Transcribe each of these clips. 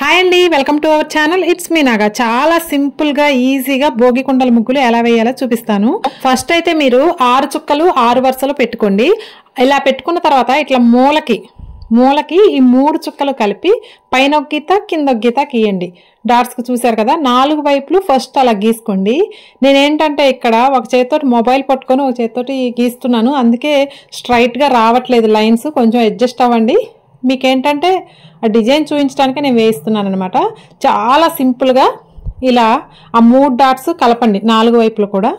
Hi అండి, welcome to our channel. It's me Naga. చాలా simple గా ఈజీగా భోగి కుండల ముగ్గులు ఎలా వేయాలో చూపిస్తాను. ఫస్ట్ అయితే మీరు 6 చుక్కలు 6 వరుసలు పెట్టుకోండి. ఇలా పెట్టుకున్న తర్వాత ఇట్లా మూలకి ఈ 3 చుక్కలు కలిపి పైన ఒక గీత కింద ఒక గీత గీయండి. డాట్స్ కు చూసారు కదా, 4 వైపులు ఫస్ట్ అలా గీసుకోండి. నేనేంటంటే ఇక్కడ ఒక చేతితోటి మొబైల్ పట్టుకొని ఒక చేతితోటి గీస్తున్నాను, అందుకే స్ట్రైట్ గా రావట్లేదు లైన్స్. కొంచెం అడ్జస్ట్ అవ్వండి. మీకేంటంటే ఆ డిజైన్ చూపించడానికి నేను వేస్తున్నాను అనమాట. చాలా సింపుల్గా ఇలా ఆ 3 డాట్స్ కలపండి 4 వైపులు కూడా.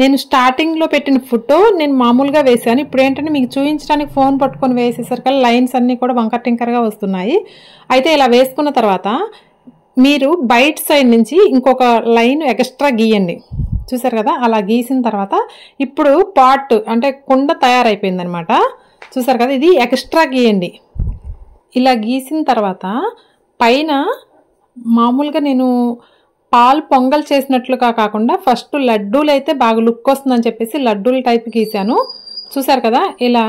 నేను స్టార్టింగ్లో పెట్టిన ఫోటో నేను మామూలుగా వేసాను. ఇప్పుడు ఏంటంటే మీకు చూపించడానికి ఫోన్ పట్టుకొని వేసేసరికి లైన్స్ అన్నీ కూడా వంకర టింకరగా వస్తున్నాయి. అయితే ఇలా వేసుకున్న తర్వాత మీరు బయట సైడ్ నుంచి ఇంకొక లైన్ ఎక్స్ట్రా గీయండి. చూసారు కదా, అలా గీసిన తర్వాత ఇప్పుడు పాట్ అంటే కుండ తయారైపోయింది అనమాట. చూసారు కదా, ఇది ఎక్స్ట్రా గీయండి. ఇలా గీసిన తర్వాత పైన మామూలుగా నేను పాలు పొంగల్ చేసినట్లుగా కాకుండా ఫస్ట్ లడ్డూలు అయితే బాగా లుక్ వస్తుందని చెప్పేసి లడ్డూల టైప్ గీసాను. చూసారు కదా, ఇలా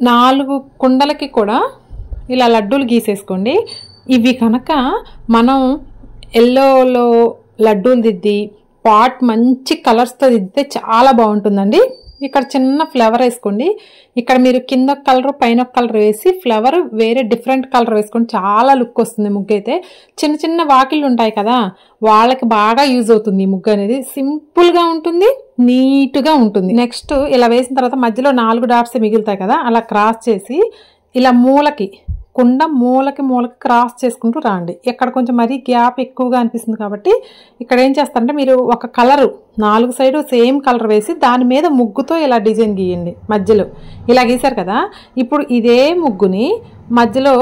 4 కుండలకి కూడా ఇలా లడ్డూలు గీసేసుకోండి. ఇవి కనుక మనం ఎల్లోలో లడ్డూలు దిద్ది పాట్ మంచి కలర్స్తో దిద్దితే చాలా బాగుంటుందండి. ఇక్కడ చిన్న ఫ్లవర్ వేసుకోండి. ఇక్కడ మీరు కింద కలర్ పైన కలర్ వేసి ఫ్లవర్ వేరే డిఫరెంట్ కలర్ వేసుకోండి. చాలా లుక్ వస్తుంది ముగ్గు అయితే. చిన్న చిన్న వాకిళ్ళు ఉంటాయి కదా, వాళ్ళకి బాగా యూజ్ అవుతుంది ఈ ముగ్గు అనేది. సింపుల్గా ఉంటుంది, నీట్గా ఉంటుంది. నెక్స్ట్ ఇలా వేసిన తర్వాత మధ్యలో 4 డాట్స్ మిగులుతాయి కదా, అలా క్రాస్ చేసి ఇలా కుండ మూలకి క్రాస్ చేసుకుంటూ రాండి. ఇక్కడ కొంచెం మరీ గ్యాప్ ఎక్కువగా అనిపిస్తుంది కాబట్టి ఇక్కడ ఏం చేస్తారంటే మీరు ఒక కలరు 4 సైడు సేమ్ కలర్ వేసి దాని మీద ముగ్గుతో ఇలా డిజైన్ గీయండి. మధ్యలో ఇలా గీసారు కదా, ఇప్పుడు ఇదే ముగ్గుని మధ్యలో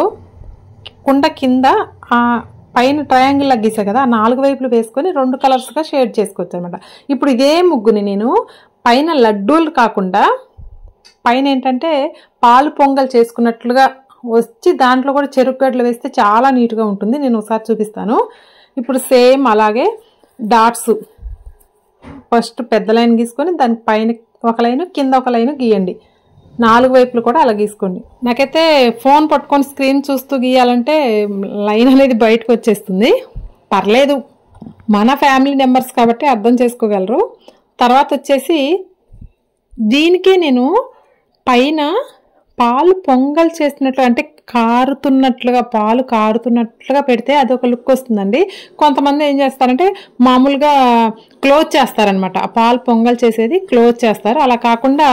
కుండ కింద పైన ట్రయాంగిల్లా గీసారు కదా, 4 వైపులు వేసుకొని 2 కలర్స్గా షేడ్ చేసుకోవచ్చు అనమాట. ఇప్పుడు ఇదే ముగ్గుని నేను పైన లడ్డూలు కాకుండా పైన ఏంటంటే పాలు పొంగల్ చేసుకున్నట్లుగా వచ్చి దాంట్లో కూడా చెరుకు గడ్డలు వేస్తే చాలా నీట్గా ఉంటుంది. నేను ఒకసారి చూపిస్తాను. ఇప్పుడు సేమ్ అలాగే డాట్స్ ఫస్ట్ పెద్ద లైన్ గీసుకొని దాని పైన ఒక లైను కింద ఒక లైను గీయండి. 4 వైపులు కూడా అలా గీసుకోండి. నాకైతే ఫోన్ పట్టుకొని స్క్రీన్ చూస్తూ గీయాలంటే లైన్ అనేది బయటకు వచ్చేస్తుంది. పర్లేదు, మన ఫ్యామిలీ మెంబర్స్ కాబట్టి అర్థం చేసుకోగలరు. తర్వాత వచ్చేసి దీనికి నేను పైన పాలు పొంగల్ చేసినట్లు అంటే పాలు కారుతున్నట్లుగా పెడితే అదొక లుక్ వస్తుందండి. కొంతమంది ఏం చేస్తారంటే మామూలుగా క్లోజ్ చేస్తారనమాట. ఆ పాలు పొంగల్ చేసేది క్లోజ్ చేస్తారు. అలా కాకుండా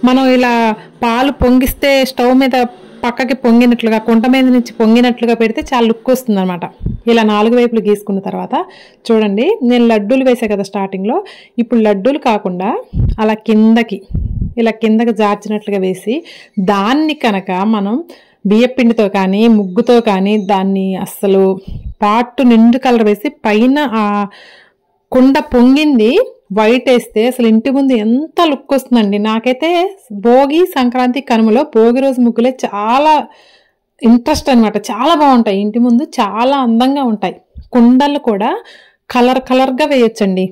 మనం ఇలా పాలు పొంగిస్తే స్టవ్ మీద పక్కకి పొంగినట్లుగా కుంట మీద నుంచి పొంగినట్లుగా పెడితే చాలా లుక్ వస్తుంది అనమాట. ఇలా 4 వైపులు గీసుకున్న తర్వాత చూడండి, నేను లడ్డూలు వేసా కదా స్టార్టింగ్లో. ఇప్పుడు లడ్డూలు కాకుండా అలా కిందకి జార్చినట్లుగా వేసి దాన్ని కనుక మనం బియ్యపిండితో కానీ ముగ్గుతో కానీ దాన్ని అస్సలు పాటు నిండు కలర్ వేసి పైన ఆ కుండ పొంగింది వైట్ వేస్తే అసలు ఇంటి ముందు ఎంత లుక్ వస్తుందండి. నాకైతే భోగి సంక్రాంతి కనుమలో భోగి రోజు ముగ్గులే చాలా ఇంట్రెస్ట్ అనమాట. చాలా బాగుంటాయి, ఇంటి ముందు చాలా అందంగా ఉంటాయి. కుండలు కూడా కలర్గా వేయొచ్చండి.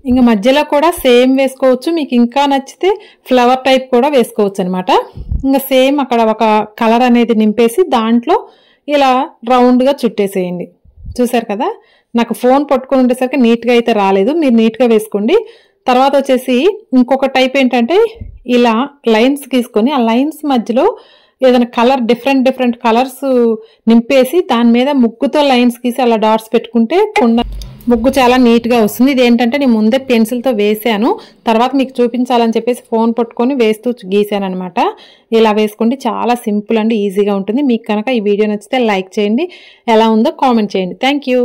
ఇంకా మధ్యలో కూడా సేమ్ వేసుకోవచ్చు. మీకు ఇంకా నచ్చితే ఫ్లవర్ టైప్ కూడా వేసుకోవచ్చు అనమాట. ఇంకా సేమ్ అక్కడ ఒక కలర్ అనేది నింపేసి దాంట్లో ఇలా రౌండ్గా చుట్టేసేయండి. చూసారు కదా, నాకు ఫోన్ పట్టుకొని ఉండేసరికి నీట్గా అయితే రాలేదు. మీరు నీట్గా వేసుకోండి. తర్వాత వచ్చేసి ఇంకొక టైప్ ఏంటంటే ఇలా లైన్స్ గీసుకొని ఆ లైన్స్ మధ్యలో ఏదైనా కలర్ డిఫరెంట్ కలర్స్ నింపేసి దాని మీద ముగ్గుతో లైన్స్ గీసి అలా డాట్స్ పెట్టుకుంటే ముగ్గు చాలా నీట్గా వస్తుంది. ఇదేంటంటే నేను ముందే పెన్సిల్తో వేసాను, తర్వాత మీకు చూపించాలని చెప్పేసి ఫోన్ పట్టుకొని వేస్తూ గీసాను అనమాట. ఇలా వేసుకోండి, చాలా సింపుల్ అండి, ఈజీగా ఉంటుంది. మీకు కనుక ఈ వీడియో నచ్చితే లైక్ చేయండి, ఎలా ఉందో కామెంట్ చేయండి. Thank you.